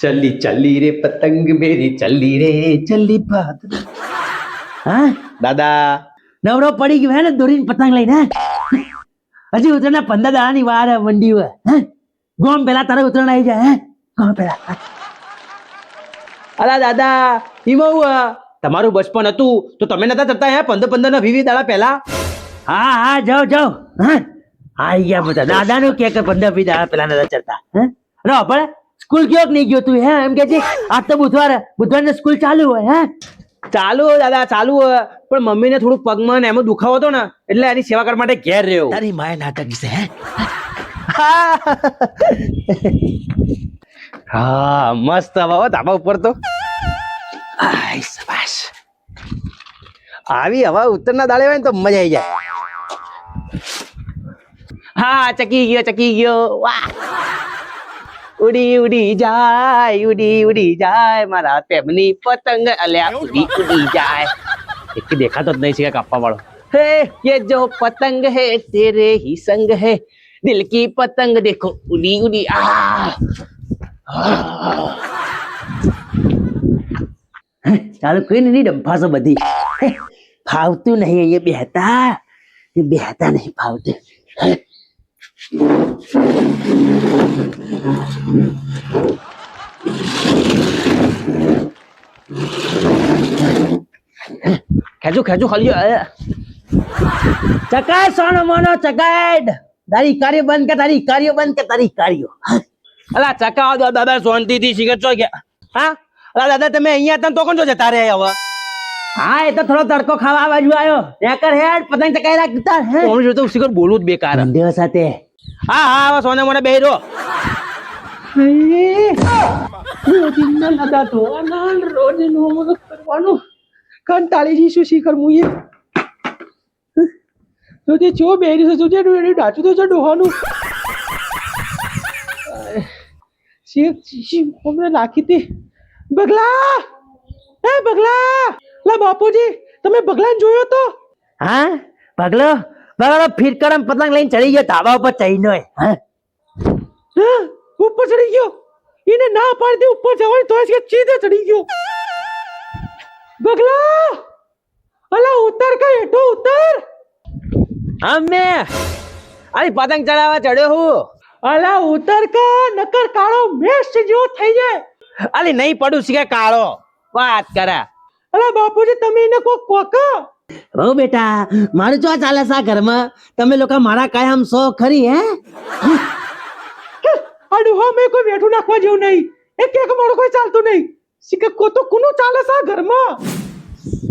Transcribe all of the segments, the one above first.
चली चली रे पतंग मेरी चली रे चली बात હા દાદા નવરો પડી ગયો હે ને દોરીને પતંગ લઈને હજી ઉતરના 15 દાડાની વાર હે મંડી હોય હે ગોમ પેલા તારે ઉતરણ આવી જાય હે ગોમ પેલા અલા દાદા ઈમાં તમારું બચપન હતું તો તમે નતા ચડતા હે 15 ના 20 દાડા પહેલા હા હા જાઓ જાઓ હા આઈ ગયા બધા દાદાનું કે 15-20 દાડા પેલા નતા ચડતા હે રો પણ સ્કૂલ ગયો કે નહીં ગયો તું હે એમ કે છે આજ તો બુધવારને સ્કૂલ ચાલુ હોય હે ચાલુ હોય દાદા ચાલુ હોય પણ મમ્મીને થોડું પગમાં ને એમાં દુખાવો હતો ને એટલે એની સેવા કરવા માટે ઘેર રહ્યો તારી માય નાટક છે હે હા મસ્ત હવા ધાબા ઉપર તો આય શાબાશ આવી હવા ઉત્તરના દાડે હોય ને તો મજા આવી જાય હા ચકી ગયો વાહ ઉડી ઉડી જાય મારા પ્રેમની પતંગ અલ્યા ઉડી જાય એક દેખાતો જ નહીં છે કાપવા વાળો હે ये जो पतंग है तेरे ही संग है दिल की पतंग देखो उड़ी ચાલુ કરીને નહીં ડંફાસો બધી ફાવતું નહીં અહીંયા બેહતા નહીં ફાવતું ખેંચું ખાલી ચકાય સોનો મોનો ચકાય તારી કાર્ય બંધ કે તારી કાર્યો અલા ચકાવ દો દાદા શાંતિથી શીખર છો ગયા હા અલા દાદા તમે અહીંયા હતા તો કોણ જો જતા રહ્યા હવે હા એ તો થોડો તડકો ખાવા બાજુ આવ્યો રેકર હેડ પતંગ ચકાઈ રાખતા હે કોણ જોતો શીખર બોલવું જ બેકાર દેવ સાથે હા સોને મોને બેહી રોજિંદા દાદા તો રોજ નું કરવાનું કંટાળી જઈશું શીખર મુએ જોજે ચો બેરી છે જોજે એનું ડાચું તો છે ડોહાનું શીખ નાખી હતી બગલા લા બાપુજી તમે બગલાને જોયો તો હા પગલો ફીરકડમ પતંગ લઈને ચડી ગયો ધાબા ઉપર ચડીનો હા ઉપર ચડી ગયો એને ના પાડી દે ઉપર જવાની તો સીધે ચડી ગયો બગલા અલા ઉતર કે હેઠો ઉતર અમે આની પતંગ ચડાવવા ચડ્યો હું અલા ઉતર કા નકર કાળો મેષ જેવો થઈ જાય અલી નહીં પડું શીખે કાળો વાત કરે અલા બાપુજી તમે એને કોક બહુ બેટા મારું શું ચાલે છે આ ઘરમાં તમે લોકો મારા કાયમ સો ખરી હે આડું મેં કોઈ બેઠું નાખવા જેવું નહીં એક મારું કોઈ ચાલતું નહીં શીખે કો તો કોનું ચાલે છે આ ઘરમાં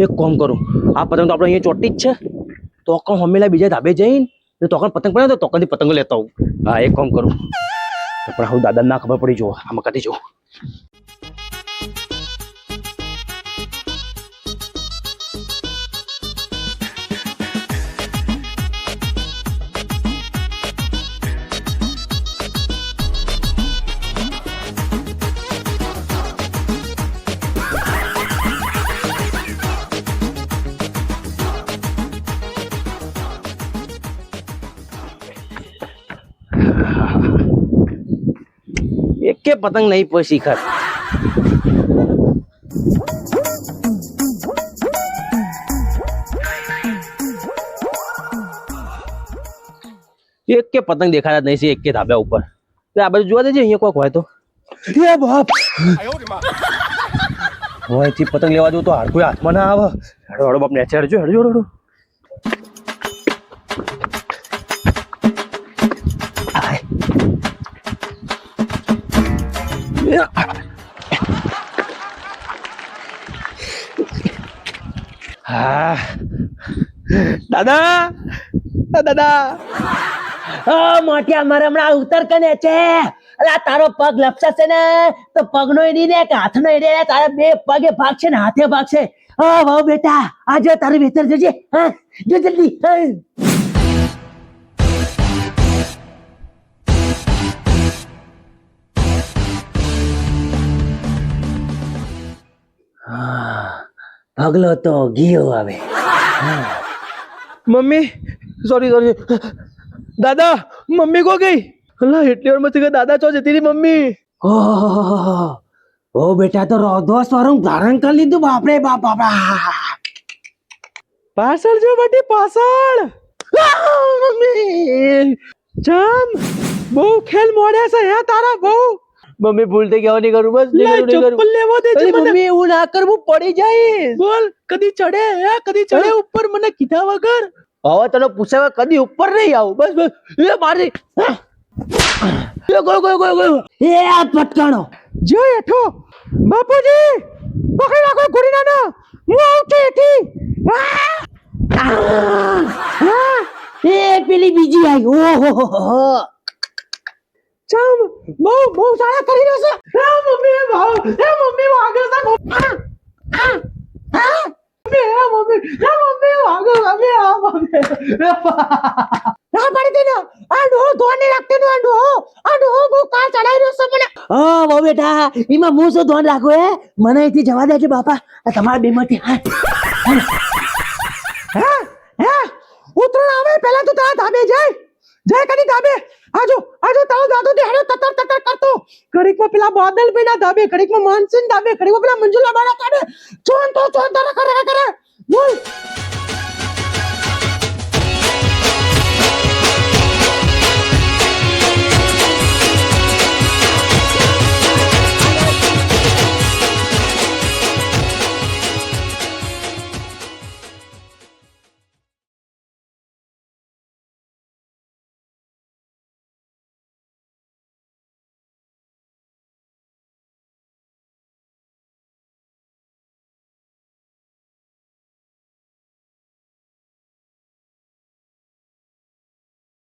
એક કામ કરું આ પતંગ તો આપણે અહીંયા ચોટી જ છે તો કોણ હમેલા બીજા ધાબે જઈને તો કોણ પતંગ પડે તો કોણથી પતંગ લેતા હું હા એક કામ કરું પણ હું દાદા ના ખબર પડી જો આમાં કદી જો એક પતંગ નહીં પર શિખર એક પતંગ દેખાતા નહીં છે એક ધાબા ઉપર આ બાજુ જોવા દેજે અહીંયા કોઈક હોય તો એ બાપ હોય થી પતંગ લેવા દઉં તો હાર કોઈ હાથમાં ના આવે હડો બાપ ને હડજો હા દાદા મોટિયા મારે હમણાં ઉતર કને છે અલા તારો પગ લપસાશે ને તો પગનો એડી ને કે હાથનો એડી ને તારા બે પગે ભાગશે ને હાથે ભાગશે હા વાહ બેટા આજે તારું વેતર જજે હા જો જલ્દી પગલો તો ગયો હવે મમ્મી સોરી દાદા મમ્મી કો ગઈ અલા એટલી વાર માં દાદા ચો જતી રહી મમ્મી ઓહ ઓ બેટા તો રોધો સ્વરૂપ ધારણ કરી લીધું બાપરે બાપ બાપા પાછળ જો બટી પાછળ મમ્મી જામ બહુ ખેલ મોડે છે હે તારા બહુ મમ્મી ભૂલ થઈ ગયા નહીં કરું બસ લે ચપ્પલ લેવો દે છે મને મમ્મી એવું ના કરવું પડી જાય બોલ કદી ચડે હે કદી ચડે ઉપર મને કીધા વગર હવે તને પૂછાવે કદી ઉપર નહીં આવું બસ બસ એ મારી એ આ પટકાણો જો હેઠો બાપુજી પકડી રાખો ગુડીનાનો હું આવું છું એથી એ પેલી બીજી આવી ઓહો જામ બહુ બહુ સારા કરી રહ્યો છે હે મમ્મી વાગે છે મમ્મી વાગે ના પડી દે ને આ ડો ધોને રાખતે નો આ ડો બહુ કાર ચડાઈ રહ્યો છે મને હા બહુ બેટા એમાં હું શું ધ્યાન રાખું હે મને અહીંથી જવા દેજો બાપા આ તમારા બેમાંથી હે ઉતરણ આવે પહેલા તું તારા ધાબે જાય કદી ધાબે આજો તારો દાદો દે હેડો તતર કરતો ઘડીકમાં પેલા બાદલ ભાઈના ધાબે ઘડીકમાં માનસિંહ ધાબે ઘડીકમાં પેલા મંજુલા બાળા કાઢે ચોન તારા કરે બોલ